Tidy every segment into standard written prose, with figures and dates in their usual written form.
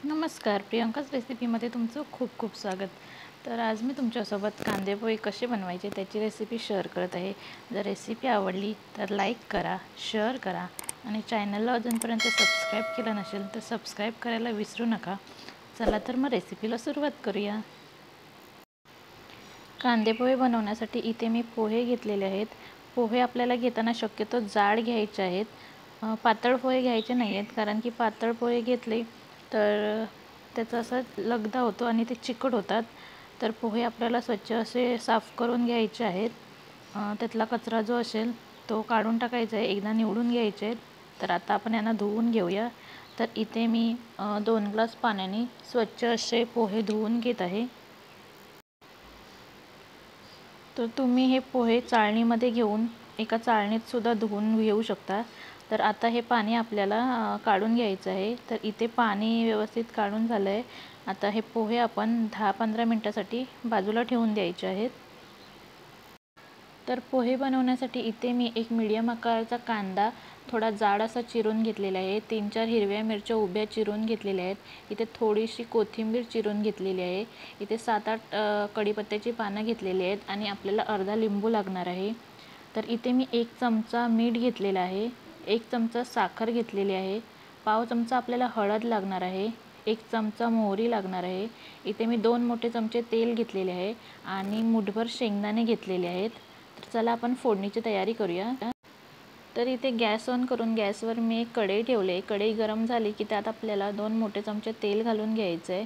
नमस्कार, प्रियंकाच रेसिपीमध्ये तुमचं खूप खूप स्वागत। तर आज मी तुमच्यासोबत कांदे पोहे कसे बनवायचे त्याची रेसिपी शेअर करत आहे। जर रेसिपी आवडली तर लाईक करा, शेअर करा आणि चॅनलला अजूनपर्यंत सबस्क्राईब केलं नसेल तर सबस्क्राईब करायला विसरू नका। चला तर मग रेसिपीला सुरुवात करूया। कांदे पोहे बनवण्यासाठी इथे मी पोहे घेतलेले आहेत। पोहे आपल्याला घेताना शक्यतो जाड घ्यायचे आहेत, पातळ पोहे घ्यायचे नाही आहेत, कारण की पातळ पोहे घेतले तर त्याचा असा लगदा होतो आणि ते चिकट होतात। तर पोहे आपल्याला स्वच्छ असे साफ करून घ्यायचे आहेत। त्यातला कचरा जो असेल तो काढून टाकायचा आहे, एकदा निवडून घ्यायचे आहेत। तर आता आपण यांना धुवून घेऊया। तर इथे मी 2 ग्लास पाण्याने स्वच्छ असे पोहे धुवून घेत आहे। तर तुम्ही हे पोहे चाळणीमध्ये घेऊन एका चाळणीत सुद्धा धुवून घेऊ शकता। तर आता हे पाणी आपल्याला काढून घ्यायचं आहे। तर इथे पाणी व्यवस्थित काढून झालं आहे। आता हे पोहे आपण 10-15 मिनिटासाठी बाजूला ठेवून द्यायचे आहेत। तर पोहे बनवण्यासाठी इथे मी एक मीडियम आकाराचा कांदा थोडा जाड असा चिरून घेतलेला आहे। 3-4 हिरव्या मिरच्या उभ्या चिरून घेतलेल्या आहेत। इथे थोडीशी कोथिंबीर चिरून घेतलेली आहे। इथे 7-8 कढीपत्त्याची पानं घेतलेली आहेत आणि आपल्याला अर्धा लिंबू लागणार आहे। तर इथे मी 1 चमचा मीठ घेतलेला आहे, 1 चमचा साखर घेतलेली आहे, पाव चमचा आपल्याला हळद लागणार आहे, 1 चमचा मोहरी लागणार आहे। इथे मी 2 मोठे चमचे तेल घेतलेले आहे आणि मुठभर शेंगदाणे घेतलेले आहेत। तर चला आपण फोडणीची तयारी करूया। तर इथे गॅस ऑन करून गॅसवर मी एक कढई ठेवले। कढई गरम झाली की त्यात आपल्याला 2 मोठे चमचे तेल घालून घ्यायचं आहे।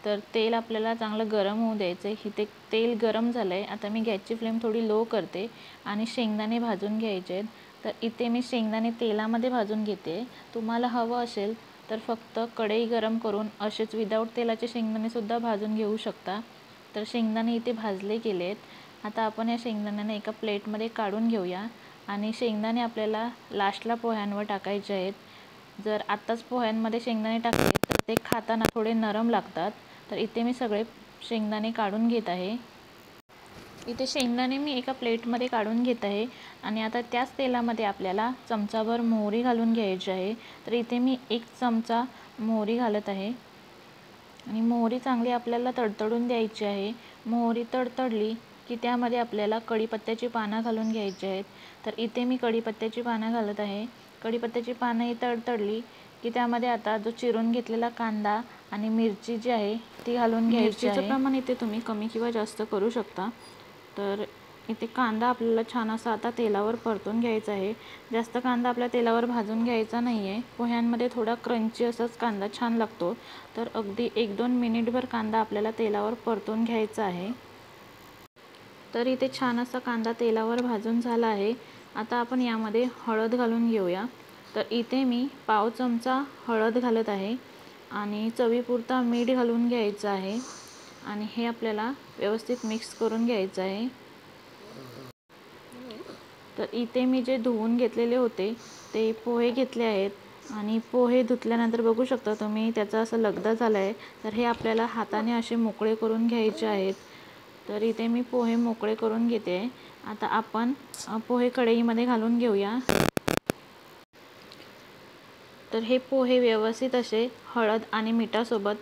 तर तेल आपल्याला चांगलं गरम होऊ द्यायचं आहे। इथे तेल गरम झालं आहे। आता मी गॅसची फ्लेम थोडी लो करते आणि शेंगदाणे भाजून घ्यायचे आहेत। तर इथे मी शेंगदाणे तेलामध्ये भाजून घेते। तुम्हाला हवं असेल तर फक्त कढई गरम करून असेच विदाऊट तेलाचे शेंगदाणेसुद्धा भाजून घेऊ शकता। तर शेंगदाणे इथे भाजले गेले आहेत। आता आपण या शेंगदाण्यांना एका प्लेटमध्ये काढून घेऊया आणि शेंगदाणे आपल्याला लास्टला पोह्यांवर टाकायचे आहेत। जर आत्ताच पोह्यांमध्ये शेंगदाणे टाकले तर ते खाताना थोडे नरम लागतात। तर इथे मी सगळे शेंगदाणे काढून घेत आहे। इथे शेंगदाणे मी एका प्लेटमध्ये काढून घेत आहे आणि आता त्याच तेलामध्ये आपल्याला चमचाभर मोहरी घालून घ्यायची आहे। तर इथे मी 1 चमचा मोहरी घालत आहे आणि मोहरी चांगली आपल्याला तडतडून द्यायची आहे। मोहरी तडतडली की त्यामध्ये आपल्याला कढीपत्त्याची पानं घालून घ्यायची आहेत। तर इथे मी कढीपत्त्याची पानं घालत आहे। कढीपत्त्याची पानं ही तडतडली की त्यामध्ये आता जो चिरून घेतलेला कांदा आणि मिरची जी आहे ती घालून घ्यायची आहे। मिरचीचं प्रमाण इथे तुम्ही कमी किंवा जास्त करू शकता। तर इथे कांदा आपल्याला छान असा आता तेलावर परतून घ्यायचा आहे। जास्त कांदा आपल्या तेलावर भाजून घ्यायचा नाही आहे। पोह्यांमध्ये थोडा क्रंची असाच कांदा छान लागतो। तर अगदी 1-2 मिनिटभर कांदा आपल्याला तेलावर परतून घ्यायचा आहे। तर इथे छान असा कांदा तेलावर भाजून झाला आहे। आता आपण यामध्ये हळद घालून घेऊया। तर इथे मी पाव चमचा हळद घालत आहे आणि चवीपुरता मीठ घालून घ्यायचं आहे आणि हे आपल्याला व्यवस्थित मिक्स करून घ्यायचं आहे। तर इथे मी जे धुवून घेतलेले होते ते पोहे घेतले आहेत आणि पोहे धुतल्यानंतर बघू शकता तुम्ही त्याचा असा लगदा झाला आहे। तर हे आपल्याला हाताने असे मोकळे करून घ्यायचे आहेत। तर इथे मी पोहे मोकळे करून घेते। आता आपण पोहे कढईमध्ये घालून घेऊया। तर हे पोहे व्यवस्थित असे हळद आणि मिठासोबत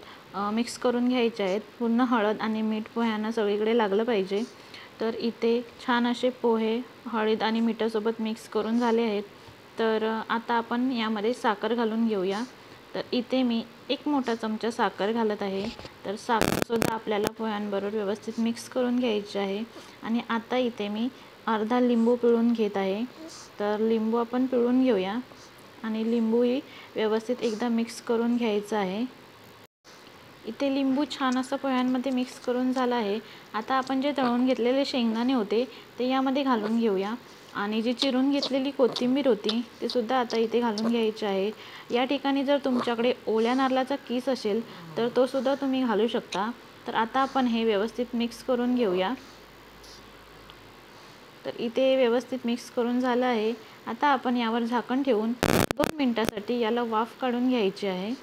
मिक्स करून घ्यायचे आहेत। पूर्ण हळद आणि मीठ पोह्यांना सगळीकडे लागलं पाहिजे। तर इथे छान असे पोहे हळद आणि मिठासोबत मिक्स करून झाले आहेत। तर आता आपण यामध्ये साखर घालून घेऊया। तर इथे मी 1 मोठा चमचा साखर घालत आहे। तर साखरसुद्धा आपल्याला पोह्यांबरोबर व्यवस्थित मिक्स करून घ्यायची आहे आणि आता इथे मी अर्धा लिंबू पिळून घेत आहे। तर लिंबू आपण पिळून घेऊया आणि लिंबूही व्यवस्थित एकदा मिक्स करून घ्यायचं आहे। इथे लिंबू छान असं पोह्यांमध्ये मिक्स करून झालं आहे। आता आपण जे तळून घेतलेले शेंगदाणे होते ते यामध्ये घालून घेऊया आणि जी चिरून घेतलेली कोथिंबीर होती ते सुद्धा आता इथे घालून घ्यायची आहे। या ठिकाणी जर तुमच्याकडे ओल्या नारळाचा कीस असेल तर तो सुद्धा तुम्ही घालू शकता। तर आता आपण हे व्यवस्थित मिक्स करून घेऊया। तर इथे व्यवस्थित मिक्स करून झालं आहे। आता आपण यावर झाकण ठेवून 2 मिनिटांसाठी याला वाफ काढून घ्यायची आहे।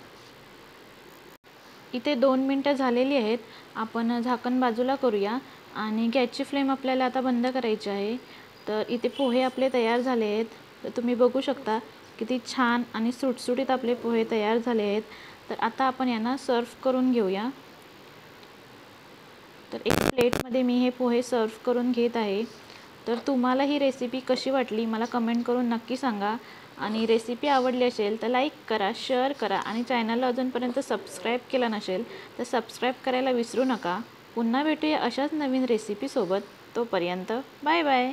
इथे 2 मिनिटं झालेली आहेत। आपण झाकण बाजूला करूया आणि गॅसची फ्लेम आपल्याला आता बंद करायची आहे। तर इथे पोहे आपले तयार झाले आहेत। तर तुम्ही बघू शकता किती छान आणि सुटसुटीत आपले पोहे तयार झाले आहेत. तर आता आपण यांना सर्व करून घेऊया. तर एक प्लेटमध्ये मी हे पोहे सर्व करून घेत आहे. तर तुम्हाला ही रेसिपी कशी वाटली मला कमेंट करून नक्की सांगा. आणि रेसिपी आवडली असेल तर लाईक करा, शेअर करा आणि चॅनलला अजूनपर्यंत सबस्क्राईब केलं नसेल तर सबस्क्राईब करायला विसरू नका. पुन्हा भेटूया अशाच नवीन रेसिपीसोबत. तोपर्यंत बाय बाय.